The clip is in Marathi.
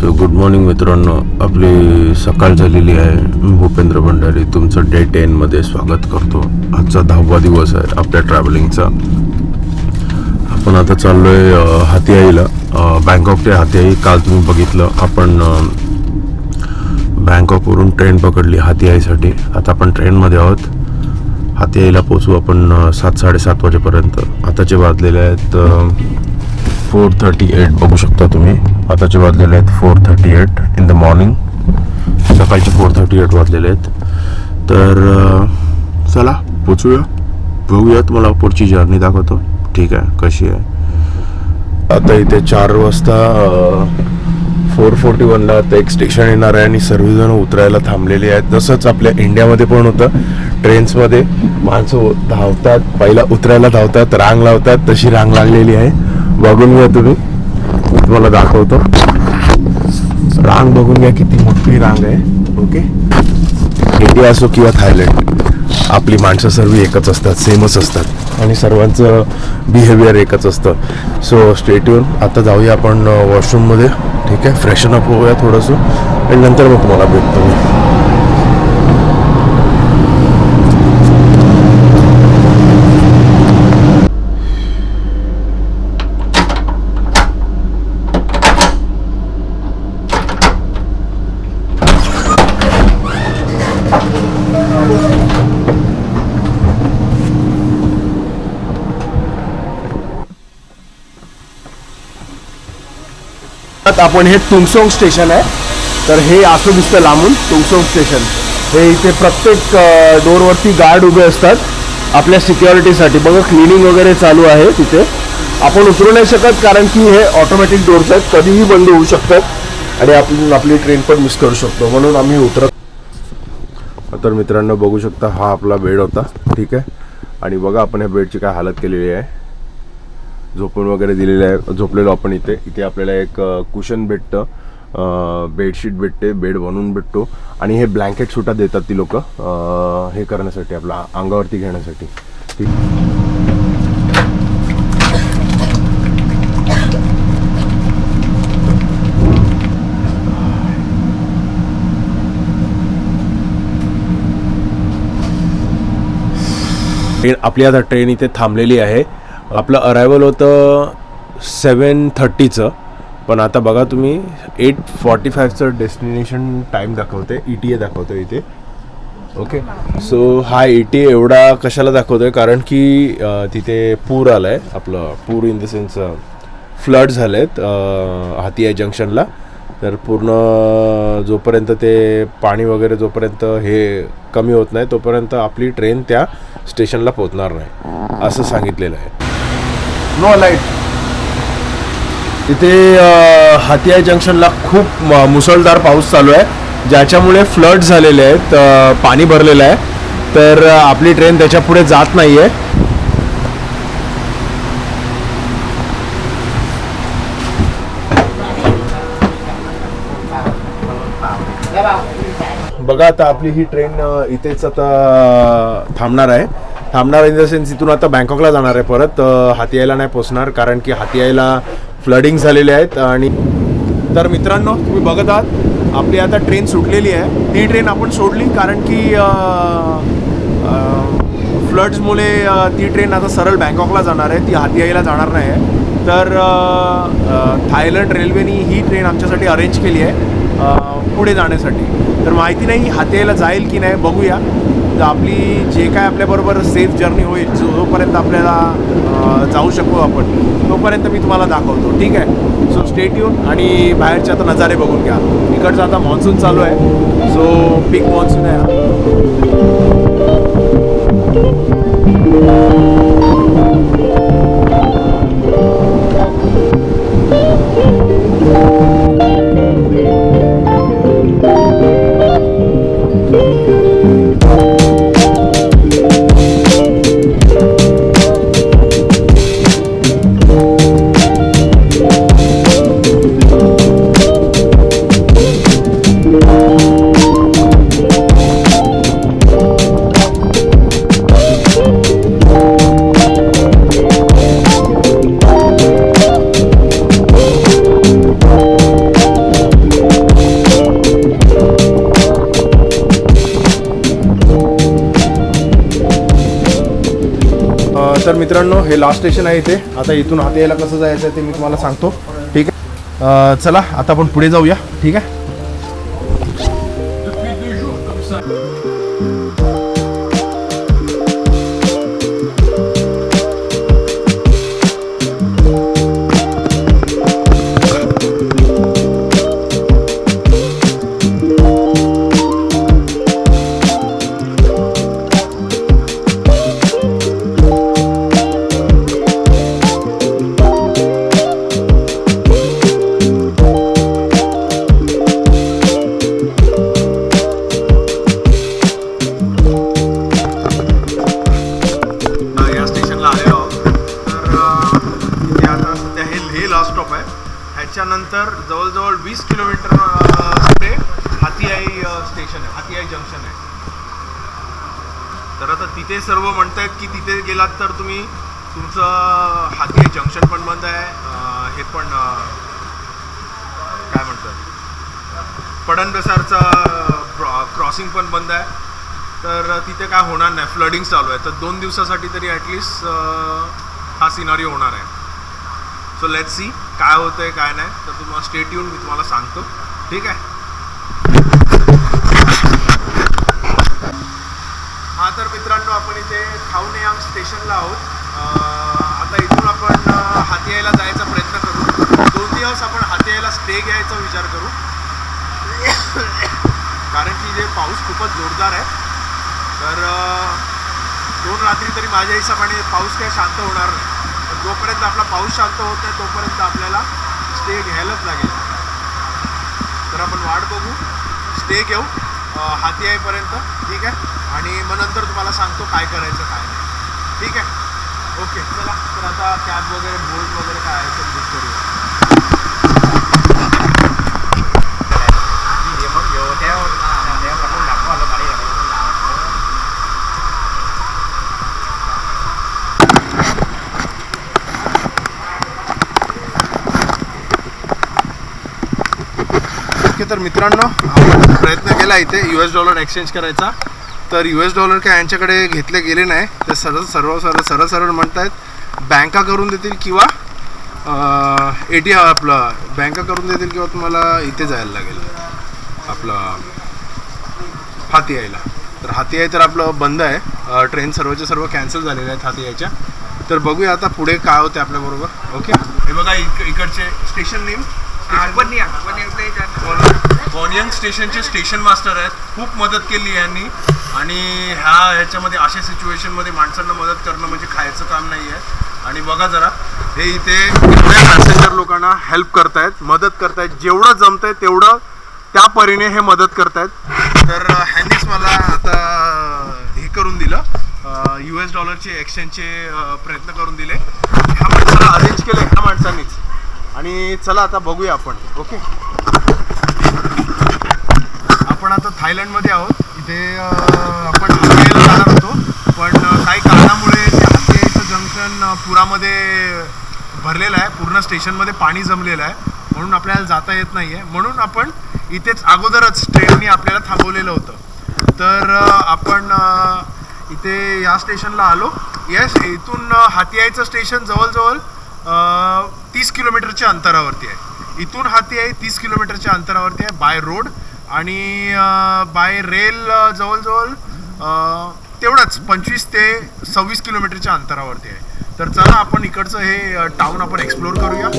सो गुड मॉर्निंग मित्रांनो, आपली सकाळ झालेली आहे. भूपेंद्र भंडारी तुमचं डे 10 मध्ये स्वागत करतो. आजचा 10वा दिवस आहे आपल्या ट्रॅव्हलिंगचा. आपण आता चाललोय हातीआईला, बँकॉक ते हातीआई. काल तुम्ही बघितलं आपण बँकॉकवरून ट्रेन पकडली हातीआईसाठी. आता आपण ट्रेनमध्ये आहोत. हातीआईला पोचू आपण 7-7:30 वाजेपर्यंत. आताचे वाजलेले आहेत 4:38. बघू शकता तुम्ही, आताचे वाजलेले आहेत 4:38 इन द मॉर्निंग. सकाळचे 4:38 वाजलेले आहेत. तर चला पोचूया, बघूया. तुम्हाला पुढची जर्नी दाखवतो. ठीक आहे, कशी आहे. आता इथे 4 वाजता 4:41ला आता एक स्टेशन येणार आहे आणि सर्वजण उतरायला थांबलेली आहेत. जसंच आपल्या इंडियामध्ये पण होतं, ट्रेन्समध्ये माणसं धावतात, पहिला उतरायला धावतात, रांग लावतात. तशी रांग लागलेली आहे. बघून घ्या तुम्ही, तुम्हाला दाखवतो. रांग बघून घ्या, किती मोठी रांग आहे. ओके, इंडिया असो किंवा थायलंड, आपली माणसं सर्व एकच असतात, सेमच असतात आणि सर्वांचं बिहेवियर एकच असतं. So stay tune. आता जाऊया आपण वॉशरूममध्ये. ठीक आहे, फ्रेशन अप होऊया थोडंसं आणि नंतर मग तुम्हाला भेटतो मी. आपण हे तुंगसोंग स्टेशन आहे. तर हे असं दिसतं लांबून, तुंगसोंग स्टेशन. हे इथे प्रत्येक डोरवरती गार्ड उभे असतात आपल्या सिक्युरिटीसाठी. बघा, क्लिनिंग वगैरे चालू आहे तिथे. आपण उतरू नाही शकत कारण की हे ऑटोमॅटिक डोर्स आहेत, कधीही बंद होऊ शकतात आणि आपली ट्रेन पण मिस करू शकतो, म्हणून आम्ही उतरत. तर मित्रांनो बघू शकता, हा आपला बेड होता. ठीक आहे, आणि बघा आपण ह्या बेडची काय हालत केलेली आहे. झोपून वगैरे दिलेलं आहे, झोपलेलो आपण इथे. इथे आपल्याला एक कुशन भेटतं, बेडशीट भेटते, बेड बनवून भेटतो आणि हे ब्लँकेट सुद्धा देतात ती लोक हे करण्यासाठी, आपल्या अंगावरती घेण्यासाठी. ठीक, आपली आता ट्रेन इथे थांबलेली आहे. आपलं अरायवल होतं 7:30चं, पण आता बघा तुम्ही 8:45चं डेस्टिनेशन टाईम दाखवते, ETA दाखवतो इथे. ओके, सो हा ETA एवढा कशाला दाखवतोय, कारण की तिथे पूर आला आहे. आपलं पूर इन द सेन्स फ्लड झाले आहेत हातीआई जंक्शनला. तर पूर्ण जोपर्यंत ते पाणी वगैरे जोपर्यंत हे कमी होत नाही तोपर्यंत आपली ट्रेन त्या स्टेशनला पोहोचणार नाही, असं सांगितलेलं आहे. No light. तिथे हातीआई जंक्शनला खूप मुसळधार पाऊस चालू आहे, ज्याच्यामुळे फ्लड झालेले आहेत, पाणी भरलेलं आहे. तर आपली ट्रेन त्याच्या पुढे जात नाही आहे. बघा, आता आपली ही ट्रेन इथेच आता थांबणार आहे. थांबणार इन द सेन्स इथून आता बँकॉकला जाणार आहे, परत हातीआईला नाही पोचणार, कारण की हातीआईला फ्लडिंग झालेले आहेत. आणि तर मित्रांनो तुम्ही बघत आहात, आपली आता ट्रेन सुटलेली आहे. ती ट्रेन आपण सोडली कारण की फ्लड्समुळे ती ट्रेन आता सरळ बँकॉकला जाणार आहे, ती हातीआईला जाणार नाही आहे. तर थायलंड रेल्वेनी ही ट्रेन आमच्यासाठी अरेंज केली आहे पुढे जाण्यासाठी. तर माहिती नाही हातीआईला जाईल की नाही, बघूया. तर आपली जे काय आपल्याबरोबर सेफ जर्नी होईल, जोपर्यंत आपल्याला जाऊ शकू आपण, तोपर्यंत मी तुम्हाला दाखवतो. ठीक आहे, सो स्टे ट्यून. आणि बाहेरचे आता नजारे बघून घ्या. इकडचा आता मान्सून चालू आहे, सो पीक मान्सून आहे. मित्रांनो हे लास्ट स्टेशन आहे इथे. आता इथून हातियाला कसं जायचं आहे ते मी तुम्हाला सांगतो. ठीक आहे, चला आता आपण पुढे जाऊया. ठीक आहे. ह्याच्यानंतर जवळजवळ 20 किलोमीटर पुढे हातियाई स्टेशन आहे, हातियाई जंक्शन आहे. तर आता तिथे सर्व म्हणतायत की तिथे गेलात तर तुम्ही तुमचं हातियाई जंक्शन पण बंद आहे, हे पण काय म्हणतात पडणबेसारचा क्रॉसिंग पण बंद आहे. तर तिथे काय होणार नाही, फ्लडिंग चालू आहे. तर 2 दिवसासाठी तरी ॲटलिस्ट हा सिनारिओ होणार आहे. सो लेट्स सी काय होतंय काय नाही. तर तुम्हाला स्टे ट्यून, मी तुम्हाला सांगतो. ठीक आहे. हां, तर मित्रांनो आपण इथे खावनेयांग स्टेशनला आहोत. आता इथून आपण हातियाईला जायचा प्रयत्न करू. 2 दिवस आपण हातियाईला स्टे घ्यायचा विचार करू, कारण की जे पाऊस खूपच जोरदार आहे. तर 2 रात्री तरी माझ्या हिशोबाने पाऊस काही शांत होणार नाही. जोपर्यंत आपला पाऊस शांत होत नाही तोपर्यंत आपल्याला स्टे घ्यायलाच लागेल. तर आपण वाट बघू, स्टे घेऊ हातियाईपर्यंत. ठीक आहे. आणि मग नंतर तुम्हाला सांगतो काय करायचं काय नाही. ठीक आहे. ओके, चला. तर आता कॅब वगैरे बोट वगैरे काय आहे ते बुक करूया. तर मित्रांनो आपण प्रयत्न केला इथे $US एक्सचेंज करायचा. तर $US काय यांच्याकडे घेतले गेले नाही. ते सरळ म्हणत आहेत बँका करून देतील किंवा ATM आपलं बँका करून देतील किंवा तुम्हाला इथे जायला लागेल आपलं हातियाईला. तर हातियाई तर आपलं बंद आहे. ट्रेन सर्वच्या सर्व कॅन्सल झालेल्या आहेत हातियाईच्या. तर बघूया आता पुढे काय होते आपल्याबरोबर. ओके, हे बघा इकडचे स्टेशन नेम वॉनियांग स्टेशनचे स्टेशन मास्टर आहेत. खूप मदत केली यांनी. आणि ह्याच्यामध्ये अशा सिच्युएशनमध्ये माणसांना मदत करणं म्हणजे खायचं काम नाही आहे. आणि बघा जरा, हे इथे पॅसेंजर लोकांना हेल्प करतायत, मदत करतायत. जेवढं जमतंय तेवढं त्या परीने हे मदत करतायत. तर ह्यांनीच मला आता हे करून दिलं, $US एक्सचेंजचे प्रयत्न करून दिले. ह्या माणसाला अरेंज केलं ह्या माणसांनीच. आणि चला आता बघूया आपण. ओके, आपण आता थायलंडमध्ये आहोत. इथे आपण हातियाईला जाणार होतो, पण काही कारणामुळे ते हातियाईचं जंक्शन पुरामध्ये भरलेलं आहे. पूर्ण स्टेशनमध्ये पाणी जमलेलं आहे, म्हणून आपल्याला जाता येत नाही आहे. म्हणून आपण इथेच अगोदरच ट्रेननी आपल्याला थांबवलेलं होतं. तर आपण इथे या स्टेशनला आलो. येस, इथून हातियाईचं स्टेशन जवळजवळ 30 किलोमीटरच्या अंतरावरती आहे. इथून हातियाई 30 किलोमीटरच्या अंतरावरती आहे बाय रोड. आणि बाय रेल जवळजवळ तेवढंच 25 ते 26 किलोमीटरच्या अंतरावरती आहे. तर चला आपण इकडचं हे टाऊन आपण एक्सप्लोर करूया.